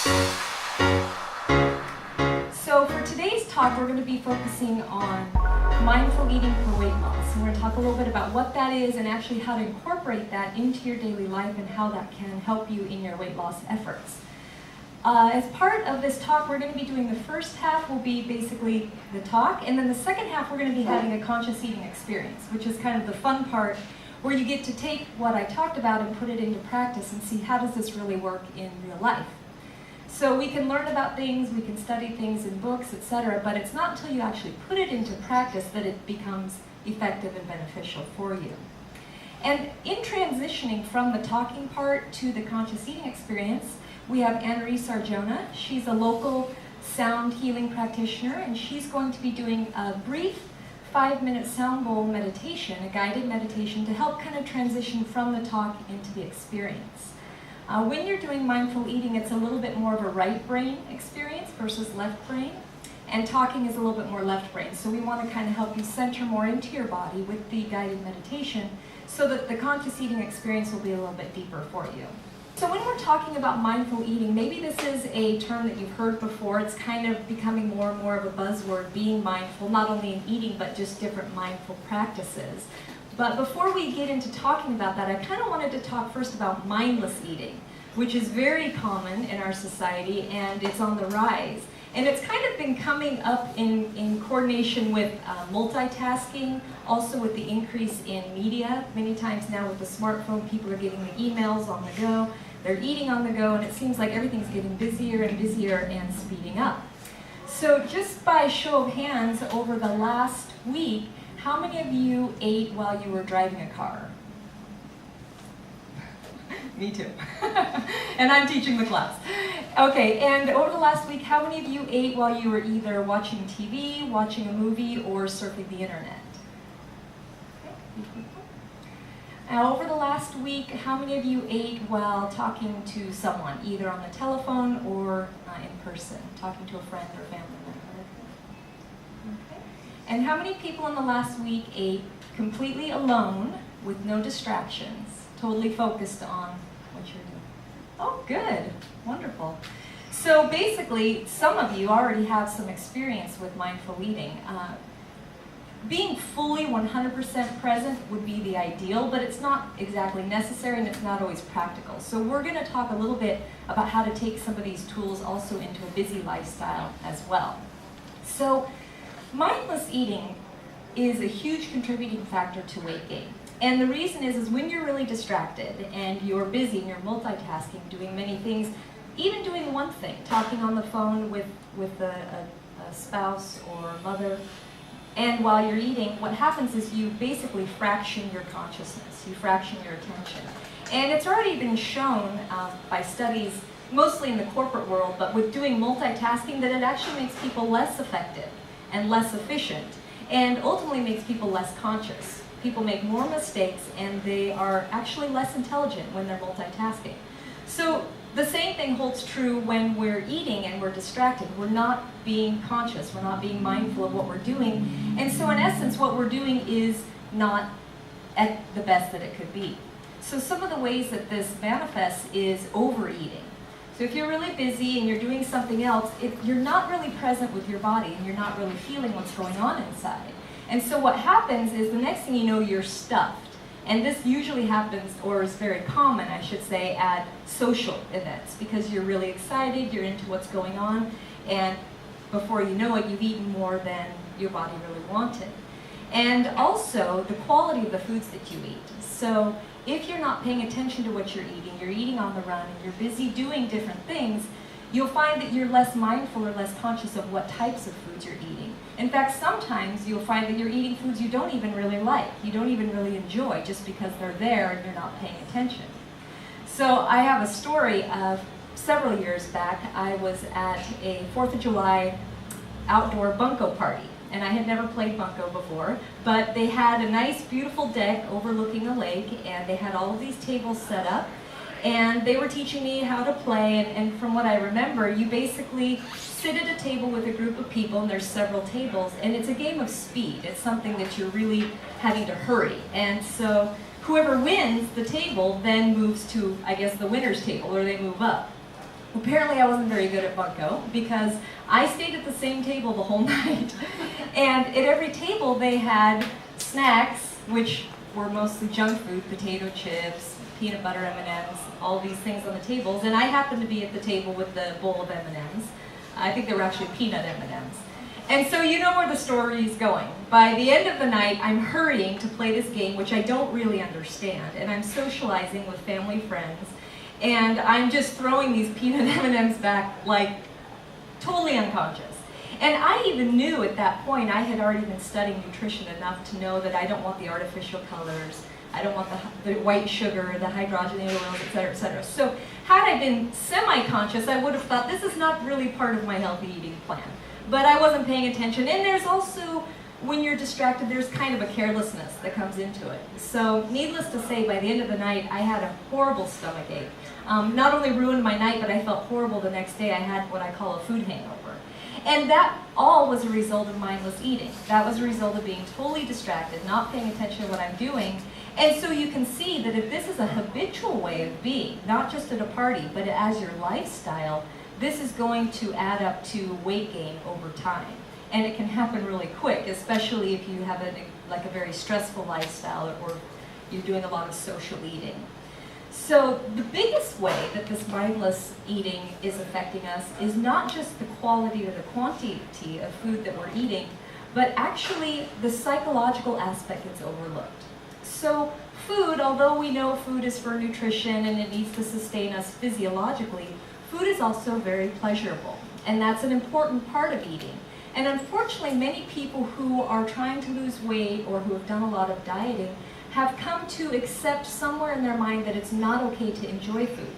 So for today's talk, we're going to be focusing on mindful eating for weight loss. And we're going to talk a little bit about what that is and actually how to incorporate that into your daily life and how that can help you in your weight loss efforts. As part of this talk, we're going to be doing the first half will be basically the talk, and then the second half we're going to be having a conscious eating experience, which is kind of the fun part where you get to take what I talked about and put it into practice and see how does this really work in real life. So we can learn about things, we can study things in books, etc., but it's not until you actually put it into practice that it becomes effective and beneficial for you. And in transitioning from the talking part to the conscious eating experience, we have Anne-Marie Sarjona. She's a local sound healing practitioner, and she's going to be doing a brief 5-minute sound bowl meditation, a guided meditation to help kind of transition from the talk into the experience. When you're doing mindful eating, it's a little bit more of a right brain experience versus left brain, and talking is a little bit more left brain. So we want to kind of help you center more into your body with the guided meditation so that the conscious eating experience will be a little bit deeper for you. So when we're talking about mindful eating, maybe this is a term that you've heard before. It's kind of becoming more and more of a buzzword, being mindful, not only in eating, but just different mindful practices. But before we get into talking about that, I kind of wanted to talk first about mindless eating, which is very common in our society, and it's on the rise. And it's kind of been coming up in coordination with multitasking, also with the increase in media. Many times now with the smartphone, people are getting the emails on the go, they're eating on the go, and it seems like everything's getting busier and busier and speeding up. So just by show of hands, over the last week, how many of you ate while you were driving a car? Me too. And I'm teaching the class. Okay, and over the last week, how many of you ate while you were either watching TV, watching a movie, or surfing the internet? Okay. Now, over the last week, how many of you ate while talking to someone, either on the telephone or in person, talking to a friend or family member? Okay. And how many people in the last week ate completely alone with no distractions, totally focused on what you're doing? Oh, good. Wonderful. So basically, some of you already have some experience with mindful eating. Being fully 100% present would be the ideal, but it's not exactly necessary and it's not always practical. So we're going to talk a little bit about how to take some of these tools also into a busy lifestyle as well. So mindless eating is a huge contributing factor to weight gain. And the reason is when you're really distracted and you're busy and you're multitasking, doing many things, even doing one thing, talking on the phone with a spouse or mother, and while you're eating, what happens is you basically fraction your consciousness, you fraction your attention. And it's already been shown by studies, mostly in the corporate world, but with doing multitasking, that it actually makes people less effective and less efficient, and ultimately makes people less conscious. People make more mistakes, and they are actually less intelligent when they're multitasking. So the same thing holds true when we're eating and we're distracted. We're not being conscious, we're not being mindful of what we're doing. And so in essence, what we're doing is not at the best that it could be. So some of the ways that this manifests is overeating. So if you're really busy and you're doing something else, you're not really present with your body and you're not really feeling what's going on inside. And so what happens is the next thing you know, you're stuffed. And this usually happens, or is very common, I should say, at social events, because you're really excited, you're into what's going on, and before you know it, you've eaten more than your body really wanted. And also, the quality of the foods that you eat. So if you're not paying attention to what you're eating on the run, and you're busy doing different things, you'll find that you're less mindful or less conscious of what types of foods you're eating. In fact, sometimes you'll find that you're eating foods you don't even really like, you don't even really enjoy, just because they're there and you're not paying attention. So I have a story of several years back. I was at a 4th of July outdoor bunco party, and I had never played bunco before, but they had a nice, beautiful deck overlooking a lake, and they had all of these tables set up. And they were teaching me how to play, and from what I remember, you basically sit at a table with a group of people, and there's several tables, and it's a game of speed. It's something that you're really having to hurry. And so whoever wins the table then moves to, I guess, the winner's table, or they move up. Apparently I wasn't very good at bunco because I stayed at the same table the whole night. And at every table they had snacks, which were mostly junk food, potato chips, peanut butter M&Ms, all these things on the tables. And I happened to be at the table with the bowl of M&Ms. I think they were actually peanut M&Ms. And so you know where the story is going. By the end of the night, I'm hurrying to play this game, which I don't really understand. And I'm socializing with family friends. And I'm just throwing these peanut M&Ms back like totally unconscious. And I even knew at that point, I had already been studying nutrition enough to know that I don't want the artificial colors, I don't want the white sugar, the hydrogenated oils, et cetera, et cetera. So had I been semi-conscious, I would have thought this is not really part of my healthy eating plan. But I wasn't paying attention. And there's also, when you're distracted, there's kind of a carelessness that comes into it. So needless to say, by the end of the night, I had a horrible stomach ache. Not only ruined my night, but I felt horrible the next day. I had what I call a food hangover. And that all was a result of mindless eating. That was a result of being totally distracted, not paying attention to what I'm doing. And so you can see that if this is a habitual way of being, not just at a party, but as your lifestyle, this is going to add up to weight gain over time. And it can happen really quick, especially if you have a very stressful lifestyle or you're doing a lot of social eating. So the biggest way that this mindless eating is affecting us is not just the quality or the quantity of food that we're eating, but actually the psychological aspect that's overlooked. So food, although we know food is for nutrition and it needs to sustain us physiologically, food is also very pleasurable, and that's an important part of eating. And unfortunately, many people who are trying to lose weight or who have done a lot of dieting have come to accept somewhere in their mind that it's not okay to enjoy food.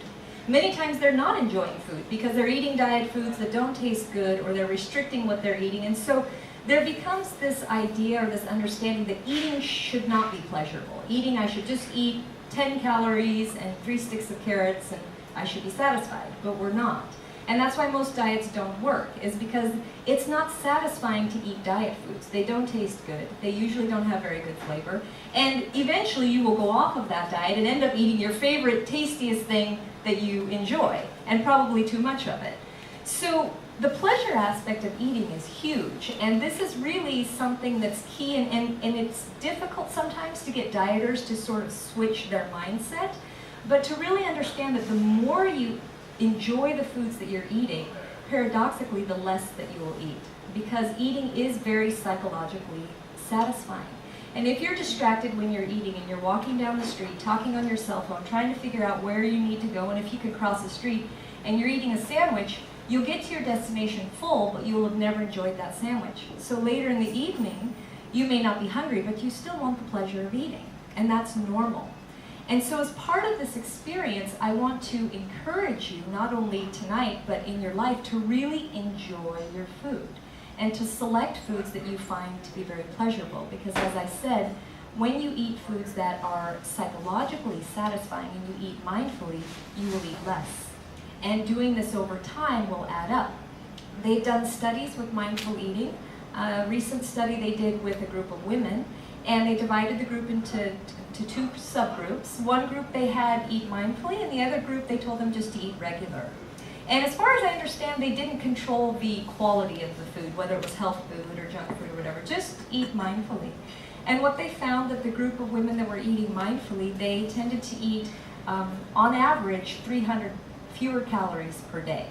Many times they're not enjoying food because they're eating diet foods that don't taste good or they're restricting what they're eating. And so there becomes this idea or this understanding that eating should not be pleasurable. Eating, I should just eat 10 calories and 3 sticks of carrots and I should be satisfied, but we're not. And that's why most diets don't work, is because it's not satisfying to eat diet foods. They don't taste good. They usually don't have very good flavor. And eventually you will go off of that diet and end up eating your favorite, tastiest thing that you enjoy, and probably too much of it. So the pleasure aspect of eating is huge, and this is really something that's key, and it's difficult sometimes to get dieters to sort of switch their mindset, but to really understand that the more you enjoy the foods that you're eating, paradoxically, the less that you will eat. Because eating is very psychologically satisfying. And if you're distracted when you're eating and you're walking down the street, talking on your cell phone, trying to figure out where you need to go and if you could cross the street, and you're eating a sandwich, you'll get to your destination full, but you will have never enjoyed that sandwich. So later in the evening, you may not be hungry, but you still want the pleasure of eating. And that's normal. And so as part of this experience, I want to encourage you, not only tonight, but in your life, to really enjoy your food and to select foods that you find to be very pleasurable. Because as I said, when you eat foods that are psychologically satisfying and you eat mindfully, you will eat less. And doing this over time will add up. They've done studies with mindful eating. A recent study they did with a group of women, and they divided the group into two subgroups. One group they had eat mindfully, and the other group they told them just to eat regular. And as far as I understand, they didn't control the quality of the food, whether it was health food or junk food or whatever, just eat mindfully. And what they found that the group of women that were eating mindfully, they tended to eat, on average, 300 fewer calories per day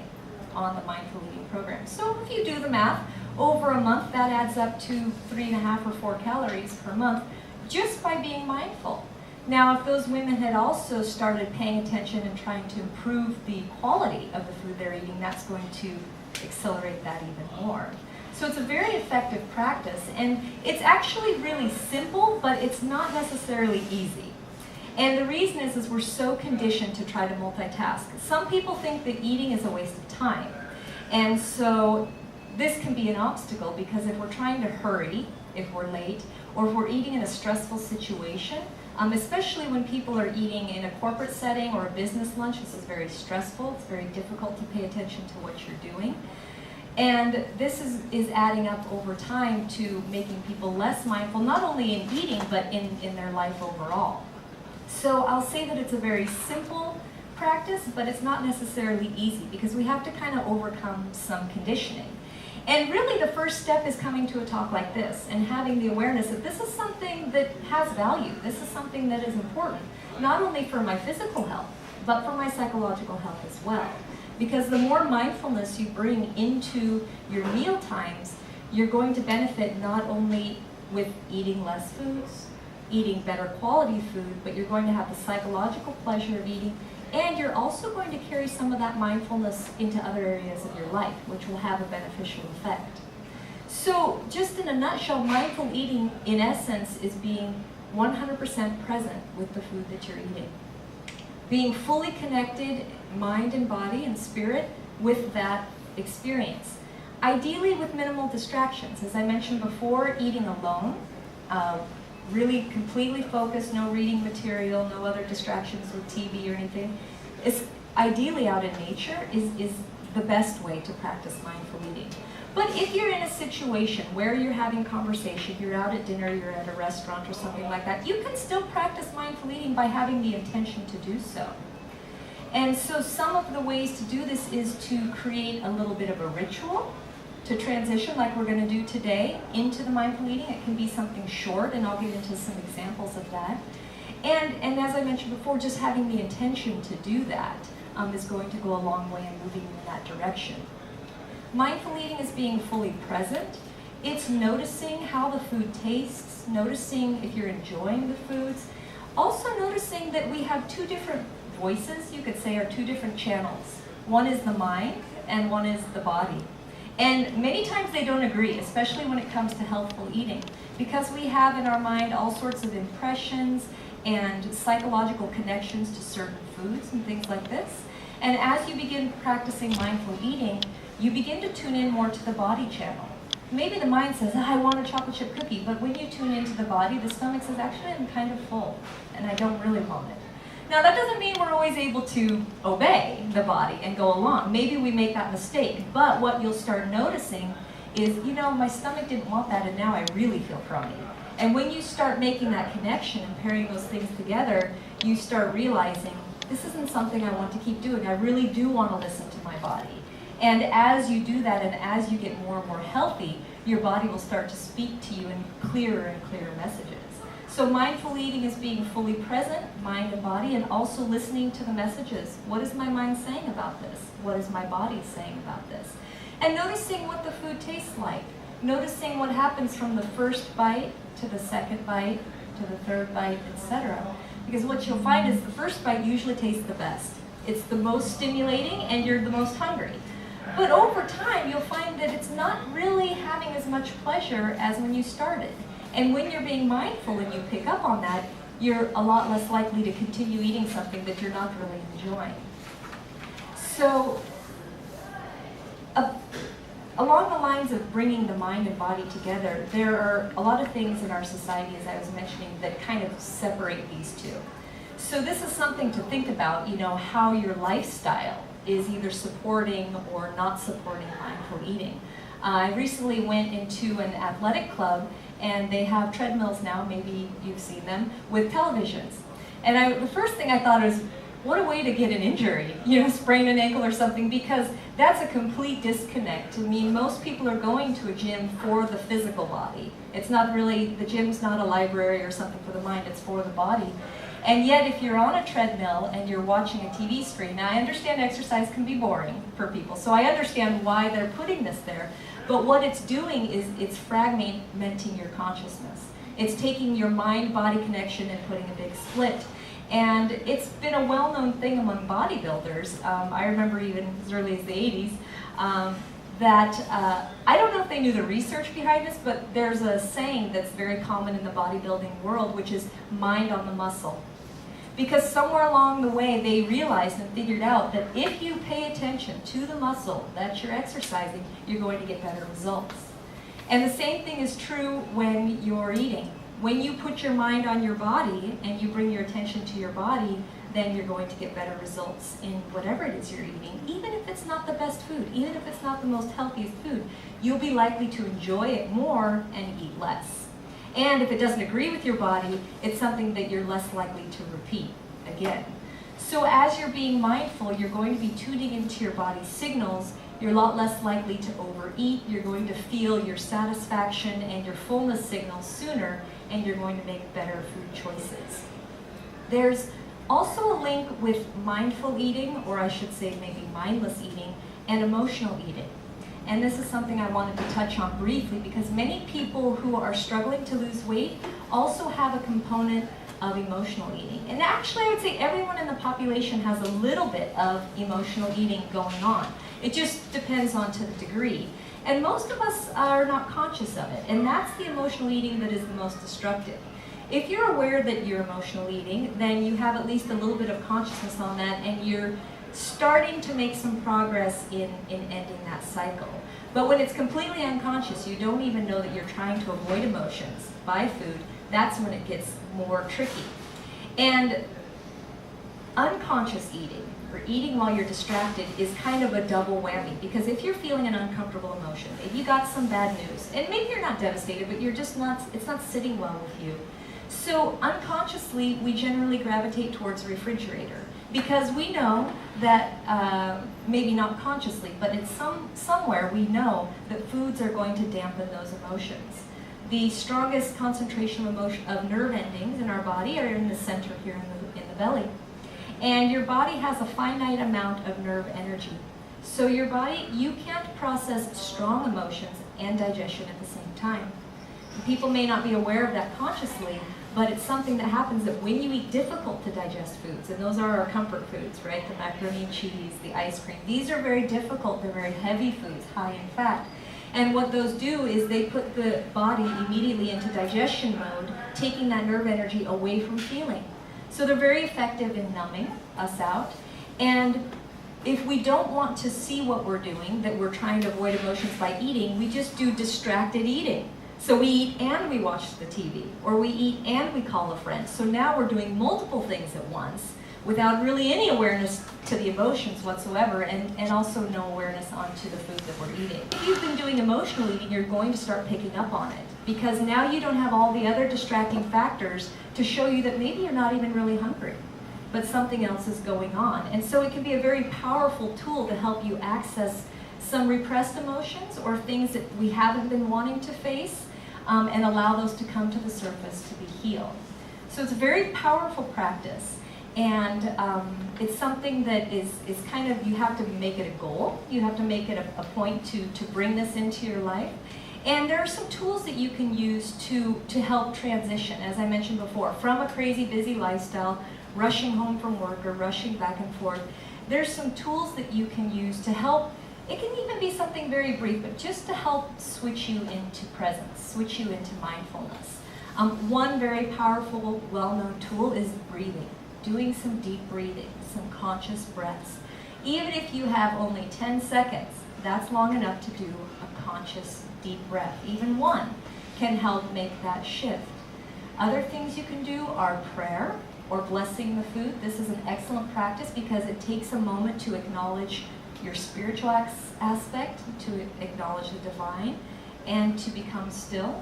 on the mindful eating program. So if you do the math, over a month, that adds up to 3.5 or 4 calories per month just by being mindful. Now, if those women had also started paying attention and trying to improve the quality of the food they're eating, that's going to accelerate that even more. So it's a very effective practice, and it's actually really simple, but it's not necessarily easy. And the reason is we're so conditioned to try to multitask. Some people think that eating is a waste of time. And so this can be an obstacle because if we're trying to hurry, if we're late, or if we're eating in a stressful situation, especially when people are eating in a corporate setting or a business lunch, this is very stressful. It's very difficult to pay attention to what you're doing. And this is adding up over time to making people less mindful, not only in eating, but in their life overall. So I'll say that it's a very simple practice, but it's not necessarily easy because we have to kind of overcome some conditioning. And really the first step is coming to a talk like this and having the awareness that this is something that has value. This is something that is important, not only for my physical health, but for my psychological health as well. Because the more mindfulness you bring into your meal times, you're going to benefit not only with eating less foods, eating better quality food, but you're going to have the psychological pleasure of eating, and you're also going to carry some of that mindfulness into other areas of your life, which will have a beneficial effect. So just in a nutshell, mindful eating, in essence, is being 100% present with the food that you're eating. Being fully connected, mind and body and spirit, with that experience. Ideally with minimal distractions. As I mentioned before, eating alone, really completely focused, no reading material, no other distractions with TV or anything, is ideally out in nature is the best way to practice mindful eating. But if you're in a situation where you're having conversation, you're out at dinner, you're at a restaurant or something like that, you can still practice mindful eating by having the intention to do so. And so some of the ways to do this is to create a little bit of a ritual to transition, like we're going to do today, into the mindful eating. It can be something short, and I'll get into some examples of that. And as I mentioned before, just having the intention to do that is going to go a long way in moving in that direction. Mindful eating is being fully present. It's noticing how the food tastes, noticing if you're enjoying the foods. Also noticing that we have two different voices, you could say, or two different channels. One is the mind, and one is the body. And many times they don't agree, especially when it comes to healthful eating, because we have in our mind all sorts of impressions and psychological connections to certain foods and things like this. And as you begin practicing mindful eating, you begin to tune in more to the body channel. Maybe the mind says, I want a chocolate chip cookie, but when you tune into the body, the stomach says, actually, I'm kind of full, and I don't really want it. Now, that doesn't mean we're always able to obey the body and go along. Maybe we make that mistake, but what you'll start noticing is, my stomach didn't want that, and now I really feel crummy. And when you start making that connection and pairing those things together, you start realizing, this isn't something I want to keep doing. I really do want to listen to my body. And as you do that, and as you get more and more healthy, your body will start to speak to you in clearer and clearer messages. So mindful eating is being fully present, mind and body, and also listening to the messages. What is my mind saying about this? What is my body saying about this? And noticing what the food tastes like. Noticing what happens from the first bite to the second bite to the third bite, etc. Because what you'll find is the first bite usually tastes the best. It's the most stimulating and you're the most hungry. But over time, you'll find that it's not really having as much pleasure as when you started. And when you're being mindful and you pick up on that, you're a lot less likely to continue eating something that you're not really enjoying. So, along the lines of bringing the mind and body together, there are a lot of things in our society, as I was mentioning, that kind of separate these two. So this is something to think about, how your lifestyle is either supporting or not supporting mindful eating. I recently went into an athletic club, and they have treadmills now, maybe you've seen them, with televisions. And the first thing I thought was, what a way to get an injury, sprain an ankle or something, because that's a complete disconnect. I mean, most people are going to a gym for the physical body. It's not really, the gym's not a library or something for the mind, it's for the body. And yet, if you're on a treadmill and you're watching a TV screen, now I understand exercise can be boring for people, so I understand why they're putting this there, but what it's doing is it's fragmenting your consciousness. It's taking your mind-body connection and putting a big split. And it's been a well-known thing among bodybuilders. I remember even as early as the 80s, that I don't know if they knew the research behind this, but there's a saying that's very common in the bodybuilding world, which is mind on the muscle. Because somewhere along the way, they realized and figured out that if you pay attention to the muscle that you're exercising, you're going to get better results. And the same thing is true when you're eating. When you put your mind on your body and you bring your attention to your body, then you're going to get better results in whatever it is you're eating. Even if it's not the best food, even if it's not the most healthiest food, you'll be likely to enjoy it more and eat less. And if it doesn't agree with your body, it's something that you're less likely to repeat again. So as you're being mindful, you're going to be tuning into your body's signals. You're a lot less likely to overeat. You're going to feel your satisfaction and your fullness signals sooner, and you're going to make better food choices. There's also a link with mindful eating, or I should say maybe mindless eating, and emotional eating. And this is something I wanted to touch on briefly because many people who are struggling to lose weight also have a component of emotional eating. And actually I would say everyone in the population has a little bit of emotional eating going on. It just depends on to the degree. And most of us are not conscious of it. And that's the emotional eating that is the most destructive. If you're aware that you're emotional eating, then you have at least a little bit of consciousness on that, and you're starting to make some progress in ending that cycle. But when it's completely unconscious, you don't even know that you're trying to avoid emotions by food, that's when it gets more tricky. And unconscious eating, or eating while you're distracted, is kind of a double whammy, because if you're feeling an uncomfortable emotion, if you got some bad news, and maybe you're not devastated, but you're just not, it's not sitting well with you. So unconsciously, we generally gravitate towards the refrigerator because we know that, maybe not consciously, but it's somewhere we know that foods are going to dampen those emotions. The strongest concentration of nerve endings in our body are in the center here in the belly. And your body has a finite amount of nerve energy. So your body, you can't process strong emotions and digestion at the same time. People may not be aware of that consciously, but it's something that happens that when you eat difficult to digest foods, and those are our comfort foods, right? The macaroni and cheese, the ice cream. These are very difficult, they're very heavy foods, high in fat. And what those do is they put the body immediately into digestion mode, taking that nerve energy away from feeling. So they're very effective in numbing us out. And if we don't want to see what we're doing, that we're trying to avoid emotions by eating, we just do distracted eating. So we eat and we watch the TV, or we eat and we call a friend. So now we're doing multiple things at once without really any awareness to the emotions whatsoever, and also no awareness onto the food that we're eating. If you've been doing emotional eating, you're going to start picking up on it, because now you don't have all the other distracting factors to show you that maybe you're not even really hungry, but something else is going on. And so it can be a very powerful tool to help you access some repressed emotions or things that we haven't been wanting to face, and allow those to come to the surface to be healed. So it's a very powerful practice, and it's something that is kind of, you have to make it a goal, you have to make it a point to bring this into your life. And there are some tools that you can use to help transition, as I mentioned before, from a crazy busy lifestyle, rushing home from work or rushing back and forth. There's some tools that you can use to help. It can even be something very brief, but just to help switch you into presence, switch you into mindfulness. One very powerful, well-known tool is breathing, doing some deep breathing, some conscious breaths. Even if you have only 10 seconds, that's long enough to do a conscious deep breath. Even one can help make that shift. Other things you can do are prayer or blessing the food. This is an excellent practice because it takes a moment to acknowledge your spiritual aspect, to acknowledge the divine, and to become still.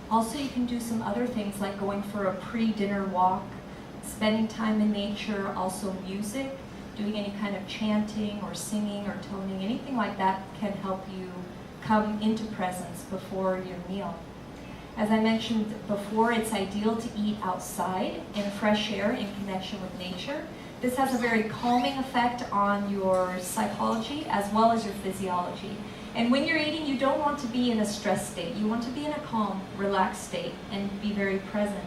Also, you can do some other things like going for a pre-dinner walk, spending time in nature, also music, doing any kind of chanting or singing or toning, anything like that can help you come into presence before your meal. As I mentioned before, it's ideal to eat outside in fresh air in connection with nature. This has a very calming effect on your psychology as well as your physiology. And when you're eating, you don't want to be in a stressed state. You want to be in a calm, relaxed state and be very present.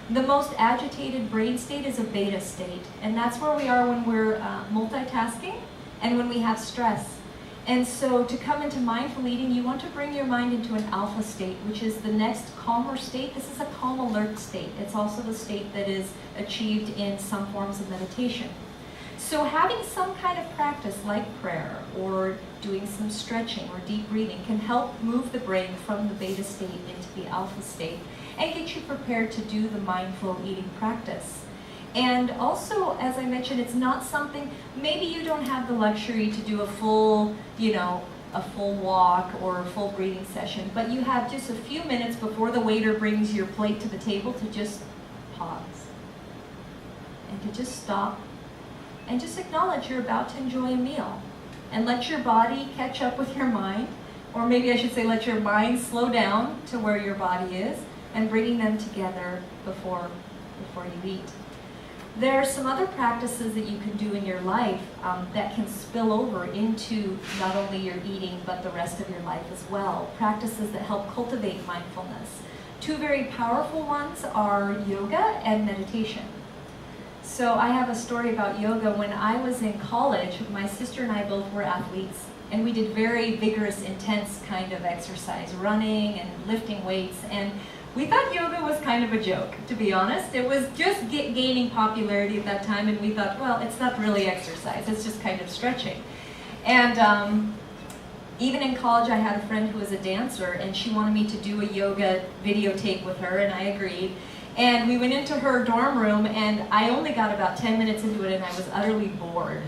The most agitated brain state is a beta state, and that's where we are when we're multitasking and when we have stress. And so to come into mindful eating, you want to bring your mind into an alpha state, which is the next calmer state. This is a calm, alert state. It's also the state that is achieved in some forms of meditation. So having some kind of practice like prayer or doing some stretching or deep breathing can help move the brain from the beta state into the alpha state and get you prepared to do the mindful eating practice. And also, as I mentioned, it's not something, maybe you don't have the luxury to do a full, a full walk or a full breathing session, but you have just a few minutes before the waiter brings your plate to the table to just pause and to just stop and just acknowledge you're about to enjoy a meal. And let your body catch up with your mind, or maybe I should say let your mind slow down to where your body is, and bringing them together before you eat. There are some other practices that you can do in your life that can spill over into not only your eating, but the rest of your life as well. Practices that help cultivate mindfulness. Two very powerful ones are yoga and meditation. So I have a story about yoga. When I was in college, my sister and I both were athletes, and we did very vigorous, intense kind of exercise, running and lifting weights, and we thought yoga was kind of a joke, to be honest. It was just gaining popularity at that time, and we thought, well, it's not really exercise, it's just kind of stretching. And even in college, I had a friend who was a dancer, and she wanted me to do a yoga videotape with her, and I agreed. And we went into her dorm room, and I only got about 10 minutes into it, and I was utterly bored.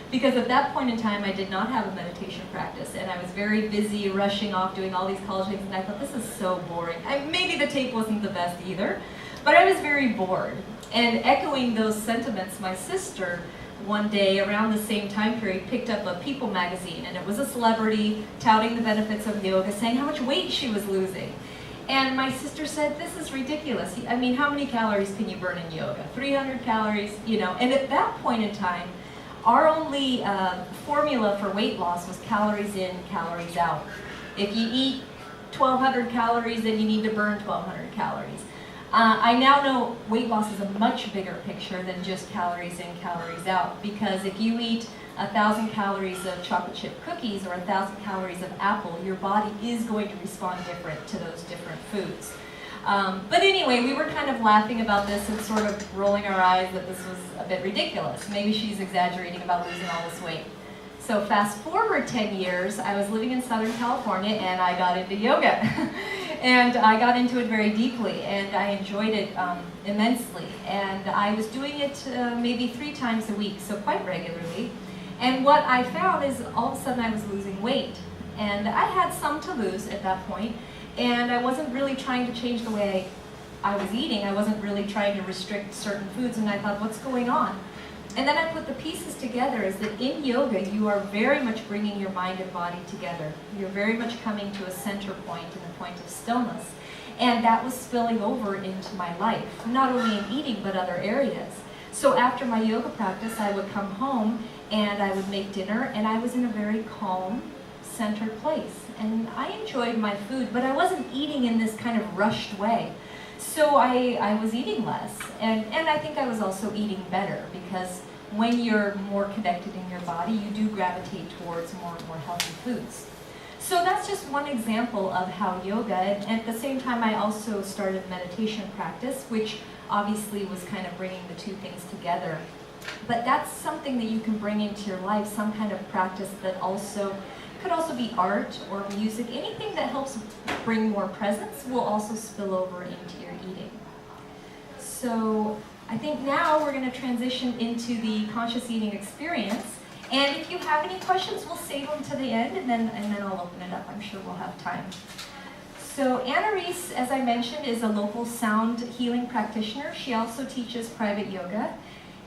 Because at that point in time, I did not have a meditation practice, and I was very busy rushing off doing all these college things, and I thought, this is so boring. Maybe the tape wasn't the best either, but I was very bored. And echoing those sentiments, my sister, one day around the same time period, picked up a People magazine, and it was a celebrity touting the benefits of yoga, saying how much weight she was losing. And my sister said, this is ridiculous. I mean, how many calories can you burn in yoga? 300 calories, you know. And at that point in time, our only formula for weight loss was calories in, calories out. If you eat 1,200 calories, then you need to burn 1,200 calories. I now know weight loss is a much bigger picture than just calories in, calories out, because if you eat 1,000 calories of chocolate chip cookies or 1,000 calories of apple, your body is going to respond different to those different foods. But anyway, we were kind of laughing about this and sort of rolling our eyes that this was a bit ridiculous. Maybe she's exaggerating about losing all this weight. So fast forward 10 years, I was living in Southern California, and I got into yoga. And I got into it very deeply, and I enjoyed it immensely. And I was doing it maybe 3 times a week, so quite regularly. And what I found is all of a sudden I was losing weight. And I had some to lose at that point, and I wasn't really trying to change the way I was eating. I wasn't really trying to restrict certain foods, and I thought, what's going on? And then I put the pieces together is that in yoga, you are very much bringing your mind and body together. You're very much coming to a center point and a point of stillness. And that was spilling over into my life, not only in eating, but other areas. So after my yoga practice, I would come home and I would make dinner, and I was in a very calm, centered place. And I enjoyed my food, but I wasn't eating in this kind of rushed way. So I was eating less, and I think I was also eating better, because when you're more connected in your body, you do gravitate towards more and more healthy foods. So that's just one example of how yoga, and at the same time I also started meditation practice, which obviously was kind of bringing the two things together. But that's something that you can bring into your life, some kind of practice that also could also be art or music. Anything that helps bring more presence will also spill over into your eating. So I think now we're going to transition into the conscious eating experience. And if you have any questions, we'll save them to the end, and then I'll open it up. I'm sure we'll have time. So Anna Reese, as I mentioned, is a local sound healing practitioner. She also teaches private yoga.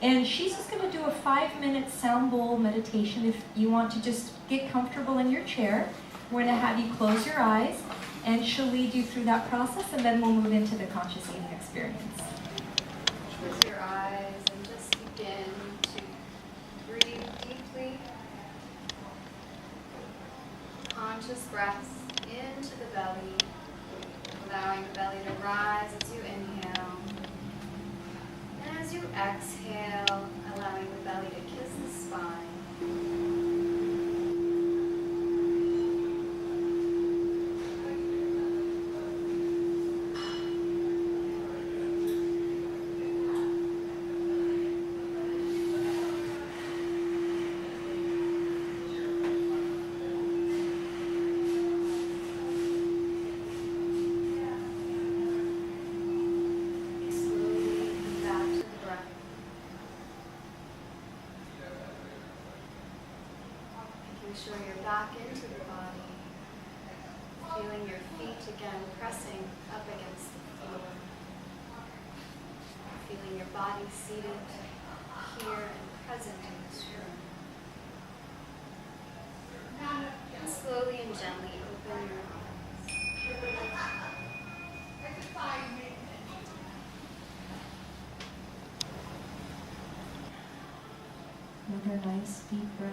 And she's just going to do a 5-minute sound bowl meditation. If you want to just get comfortable in your chair, we're going to have you close your eyes, and she'll lead you through that process, and then we'll move into the conscious eating experience. Close your eyes and just begin to breathe deeply. Conscious breaths into the belly, allowing the belly to rise as you inhale. And as you exhale, allowing the belly to kiss the spine. Sure you're back into the body, feeling your feet again pressing up against the floor. feeling your body seated here and present in this room. And slowly and gently open your eyes. Another nice deep breath.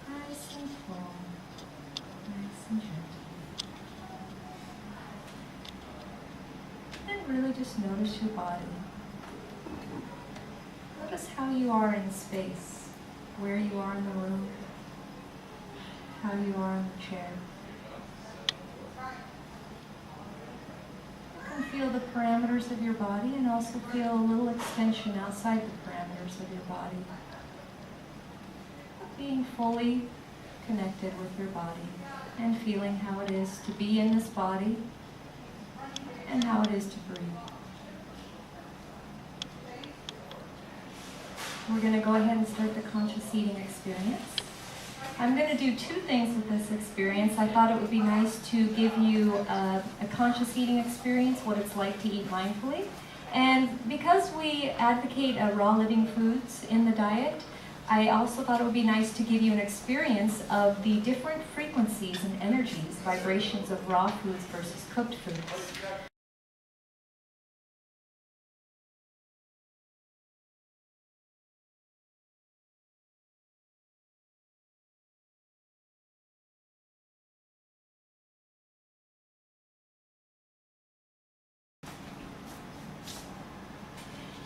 Nice and full. Nice and gentle. And really just notice your body. Notice how you are in space, where you are in the room, how you are in the chair. You can feel the parameters of your body and also feel a little extension outside the parameters of your body. Being fully connected with your body and feeling how it is to be in this body and how it is to breathe. We're going to go ahead and start the conscious eating experience. I'm going to do two things with this experience. I thought it would be nice to give you a conscious eating experience, what it's like to eat mindfully. And because we advocate raw living foods in the diet, I also thought it would be nice to give you an experience of the different frequencies and energies, vibrations of raw foods versus cooked foods.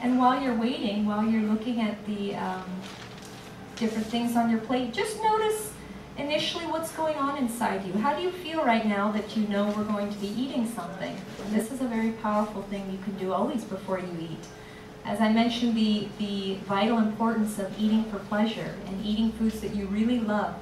And while you're waiting, while you're looking at the different things on your plate, just notice initially what's going on inside you. How do you feel right now that you know we're going to be eating something? And this is a very powerful thing you can do always before you eat. As I mentioned, the vital importance of eating for pleasure and eating foods that you really love.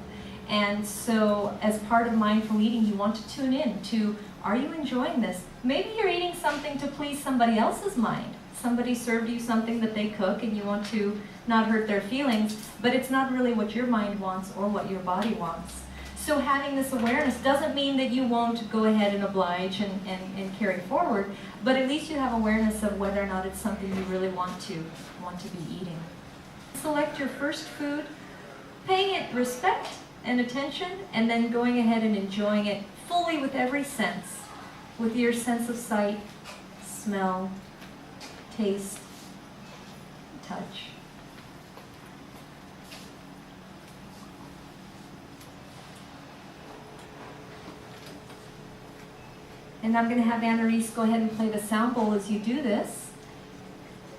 And so as part of mindful eating, you want to tune in to, are you enjoying this? Maybe you're eating something to please somebody else's mind. Somebody served you something that they cook and you want to not hurt their feelings, but it's not really what your mind wants or what your body wants. So having this awareness doesn't mean that you won't go ahead and oblige and carry forward, but at least you have awareness of whether or not it's something you really want to be eating. Select your first food, paying it respect and attention, and then going ahead and enjoying it fully with every sense, with your sense of sight, smell, taste, touch. And I'm going to have Anna-Reese go ahead and play the sound bowl as you do this.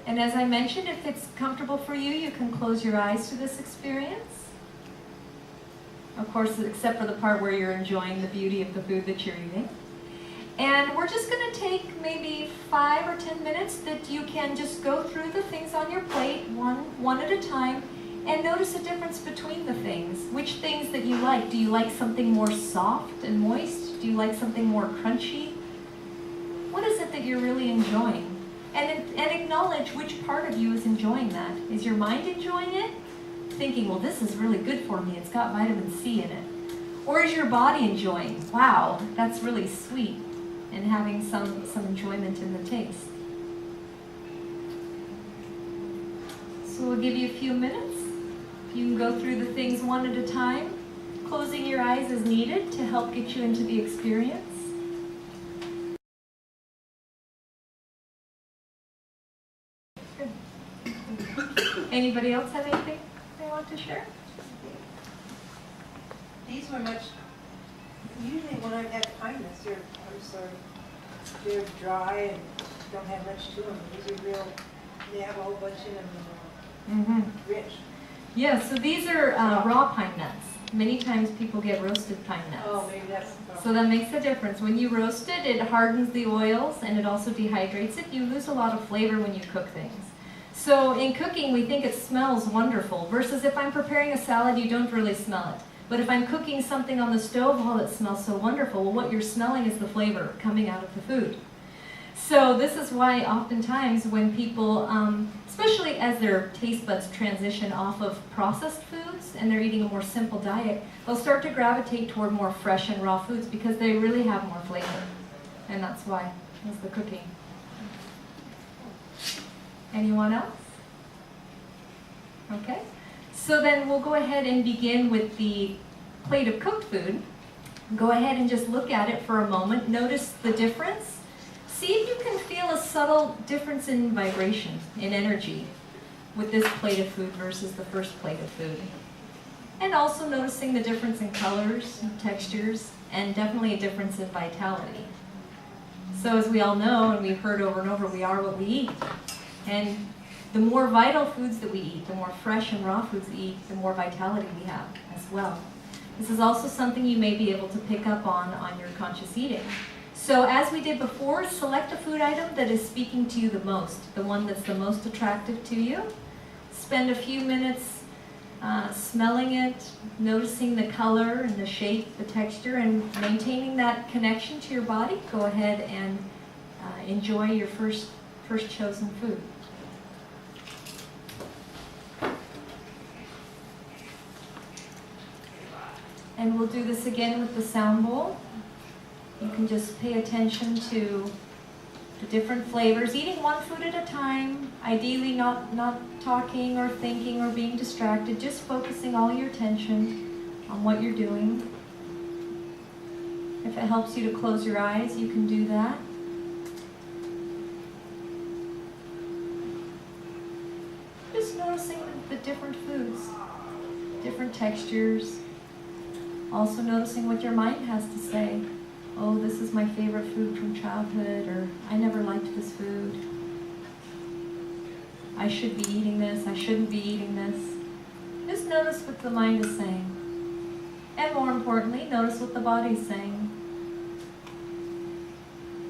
And as I mentioned, if it's comfortable for you, you can close your eyes to this experience. Of course, except for the part where you're enjoying the beauty of the food that you're eating. And we're just going to take maybe 5 or 10 minutes that you can just go through the things on your plate, one at a time, and notice the difference between the things. Which things that you like. Do you like something more soft and moist? Do you like something more crunchy? What is it that you're really enjoying? And acknowledge which part of you is enjoying that. Is your mind enjoying it? Thinking, well, this is really good for me. It's got vitamin C in it. Or is your body enjoying, wow, that's really sweet, and having some enjoyment in the taste? So we'll give you a few minutes. You can go through the things one at a time, closing your eyes as needed to help get you into the experience. Good. Anybody else have anything they want to share? These were much, usually when I've had kindness, they're dry and don't have much to them. These are real, they have a whole bunch in them, rich. Yeah, so these are raw pine nuts. Many times people get roasted pine nuts. Oh, maybe that's the So problem. that makes a difference. When you roast it, it hardens the oils and it also dehydrates it. You lose a lot of flavor when you cook things. So in cooking, we think it smells wonderful, versus if I'm preparing a salad, you don't really smell it. But if I'm cooking something on the stove, oh, it smells so wonderful. Well, what you're smelling is the flavor coming out of the food. So this is why oftentimes when people, especially as their taste buds transition off of processed foods and they're eating a more simple diet, they'll start to gravitate toward more fresh and raw foods because they really have more flavor. And that's why, is the cooking. Anyone else? Okay. So then we'll go ahead and begin with the plate of cooked food. Go ahead and just look at it for a moment. Notice the difference. See if you can feel a subtle difference in vibration, in energy, with this plate of food versus the first plate of food. And also noticing the difference in colors, and textures, and definitely a difference in vitality. So as we all know, and we've heard over and over, we are what we eat. And the more vital foods that we eat, the more fresh and raw foods we eat, the more vitality we have as well. This is also something you may be able to pick up on your conscious eating. So as we did before, select a food item that is speaking to you the most, the one that's the most attractive to you. Spend a few minutes smelling it, noticing the color and the shape, the texture, and maintaining that connection to your body. Go ahead and enjoy your first chosen food. And we'll do this again with the sound bowl. You can just pay attention to the different flavors, eating one food at a time, ideally not talking or thinking or being distracted, just focusing all your attention on what you're doing. If it helps you to close your eyes, you can do that. Just noticing the different foods, different textures. Also noticing what your mind has to say. Oh, this is my favorite food from childhood, or I never liked this food. I should be eating this, I shouldn't be eating this. Just notice what the mind is saying. And more importantly, notice what the body is saying.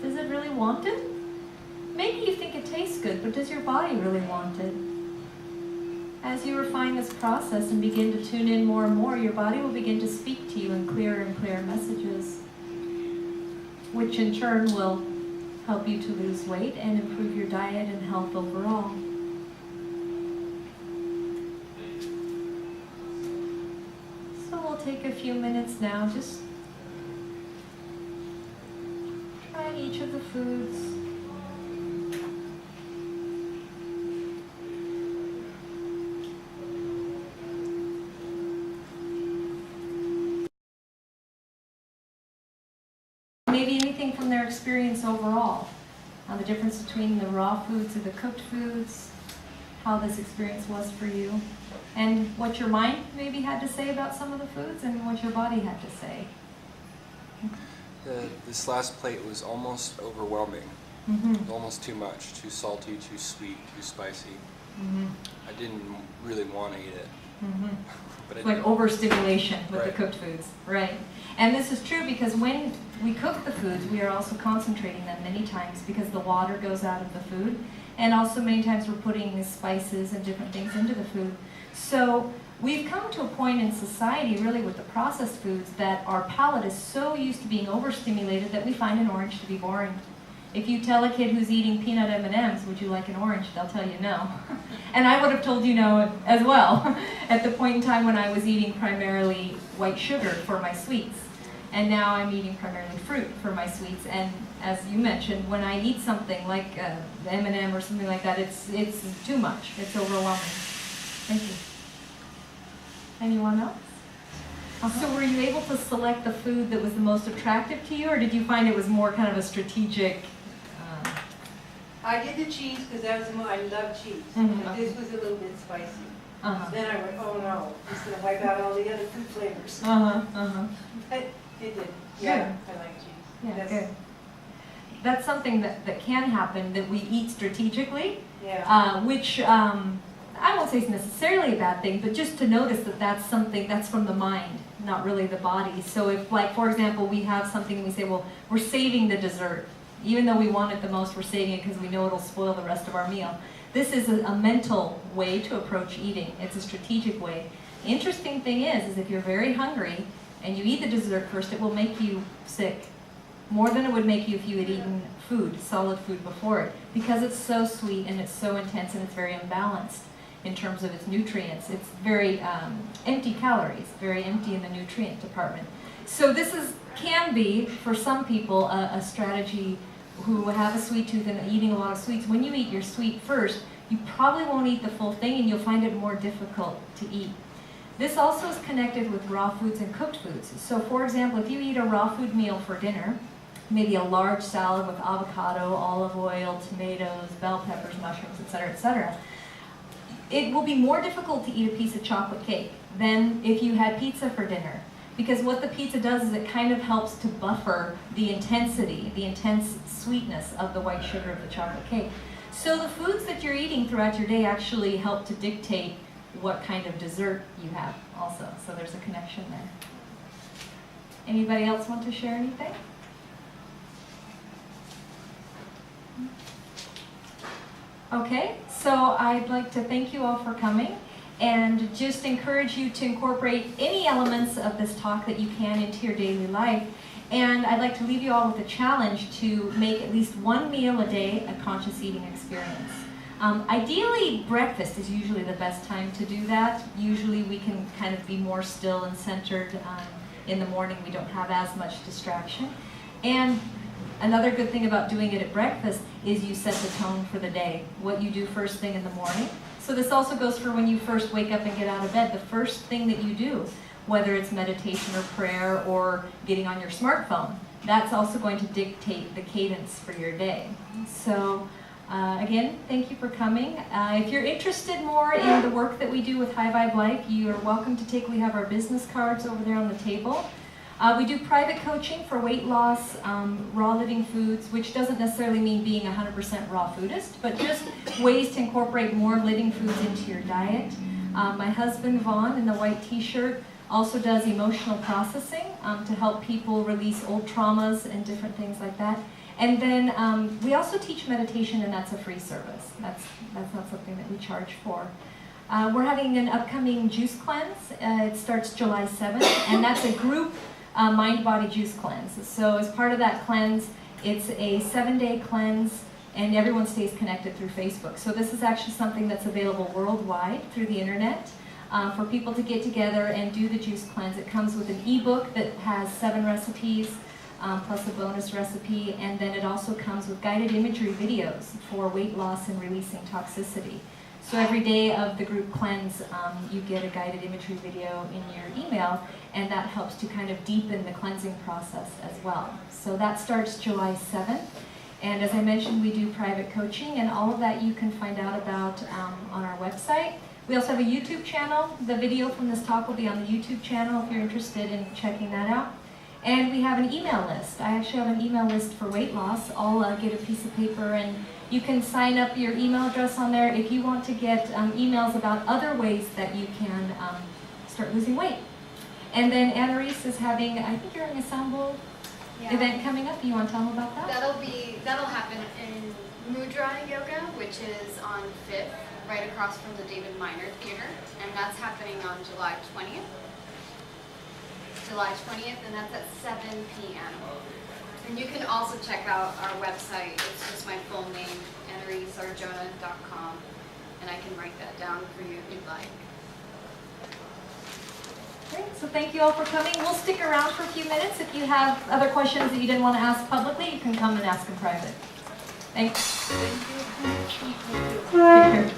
Does it really want it? Maybe you think it tastes good, but does your body really want it? As you refine this process and begin to tune in more and more, your body will begin to speak to you in clearer and clearer messages, which in turn will help you to lose weight and improve your diet and health overall. So we'll take a few minutes now, just trying each of the foods. Maybe anything from their experience overall, the difference between the raw foods and the cooked foods, how this experience was for you, and what your mind maybe had to say about some of the foods and what your body had to say. This last plate was almost overwhelming. Mm-hmm. Almost too much, too salty, too sweet, too spicy. Mm-hmm. I didn't really want to eat it. Mm-hmm. But It's like overstimulation with the Right. cooked foods, right? And this is true because when we cook the foods, we are also concentrating them many times because the water goes out of the food, and also many times we're putting the spices and different things into the food. So we've come to a point in society, really with the processed foods, that our palate is so used to being overstimulated that we find an orange to be boring. If you tell a kid who's eating peanut M&Ms, would you like an orange? They'll tell you no. And I would have told you no as well at the point in time when I was eating primarily white sugar for my sweets. And now I'm eating primarily fruit for my sweets. And as you mentioned, when I eat something like the M&M or something like that, it's too much. It's overwhelming. Thank you. Anyone else? So were you able to select the food that was the most attractive to you, or did you find it was more kind of a strategic? I did the cheese because that was I love cheese. Mhm. But this was a little bit spicy. Uh-huh. Then I went, oh no, it's going to wipe out all the other food flavors. Uh-huh. Uh-huh. But it did. Yeah, I like cheese. Yeah, good. That's something that can happen, that we eat strategically, Yeah. which I won't say is necessarily a bad thing, but just to notice that that's something that's from the mind, not really the body. So if, like, for example, we have something and we say, well, we're saving the dessert. Even though we want it the most, we're saving it because we know it'll spoil the rest of our meal. This is a mental way to approach eating. It's a strategic way. The interesting thing is if you're very hungry and you eat the dessert first, it will make you sick. More than it would make you if you had eaten food, solid food before it, because it's so sweet and it's so intense and it's very imbalanced in terms of its nutrients. It's very empty calories, very empty in the nutrient department. So this can be, for some people, a strategy who have a sweet tooth and eating a lot of sweets. When you eat your sweet first, you probably won't eat the full thing and you'll find it more difficult to eat. This also is connected with raw foods and cooked foods. So for example, if you eat a raw food meal for dinner, maybe a large salad with avocado, olive oil, tomatoes, bell peppers, mushrooms, etc., it will be more difficult to eat a piece of chocolate cake than if you had pizza for dinner. Because what the pizza does is it kind of helps to buffer the intensity, the intense sweetness of the white sugar of the chocolate cake. So the foods that you're eating throughout your day actually help to dictate what kind of dessert you have also. So there's a connection there. Anybody else want to share anything? Okay, so I'd like to thank you all for coming and just encourage you to incorporate any elements of this talk that you can into your daily life. And I'd like to leave you all with a challenge to make at least one meal a day a conscious eating experience. Ideally, breakfast is usually the best time to do that. Usually we can kind of be more still and centered in the morning. We don't have as much distraction. And another good thing about doing it at breakfast is you set the tone for the day, what you do first thing in the morning. So this also goes for when you first wake up and get out of bed. The first thing that you do, whether it's meditation or prayer or getting on your smartphone, that's also going to dictate the cadence for your day. So again, thank you for coming. If you're interested more in the work that we do with High Vibe Life, you are welcome to take, we have our business cards over there on the table. We do private coaching for weight loss, raw living foods, which doesn't necessarily mean being 100% raw foodist, but just ways to incorporate more living foods into your diet. My husband, Vaughn, in the white t-shirt, also does emotional processing to help people release old traumas and different things like that. And then we also teach meditation, and that's a free service. That's not something that we charge for. We're having an upcoming juice cleanse. It starts July 7th, and that's a group mind-body juice cleanse. So as part of that cleanse, it's a 7-day cleanse, and everyone stays connected through Facebook. So this is actually something that's available worldwide through the internet for people to get together and do the juice cleanse. It comes with an ebook that has 7 recipes plus a bonus recipe, and then it also comes with guided imagery videos for weight loss and releasing toxicity. So every day of the group cleanse, you get a guided imagery video in your email, and that helps to kind of deepen the cleansing process as well. So that starts July 7th. And as I mentioned, we do private coaching, and all of that you can find out about on our website. We also have a YouTube channel. The video from this talk will be on the YouTube channel if you're interested in checking that out. And we have an email list. I actually have an email list for weight loss. I'll get a piece of paper, and you can sign up your email address on there if you want to get emails about other ways that you can start losing weight. And then Anna-Reese is having, I think you're having a sound bowl event coming up. You want to tell them about that? That'll happen in Mudra Yoga, which is on 5th, right across from the David Minor Theater, and that's happening on July 20th. And that's at 7 p.m. And you can also check out our website. It's just my full name, annareesarjona.com, and I can write that down for you if you'd like. Great, so thank you all for coming. We'll stick around for a few minutes. If you have other questions that you didn't want to ask publicly, you can come and ask in private. Thanks. Thank you. Take care.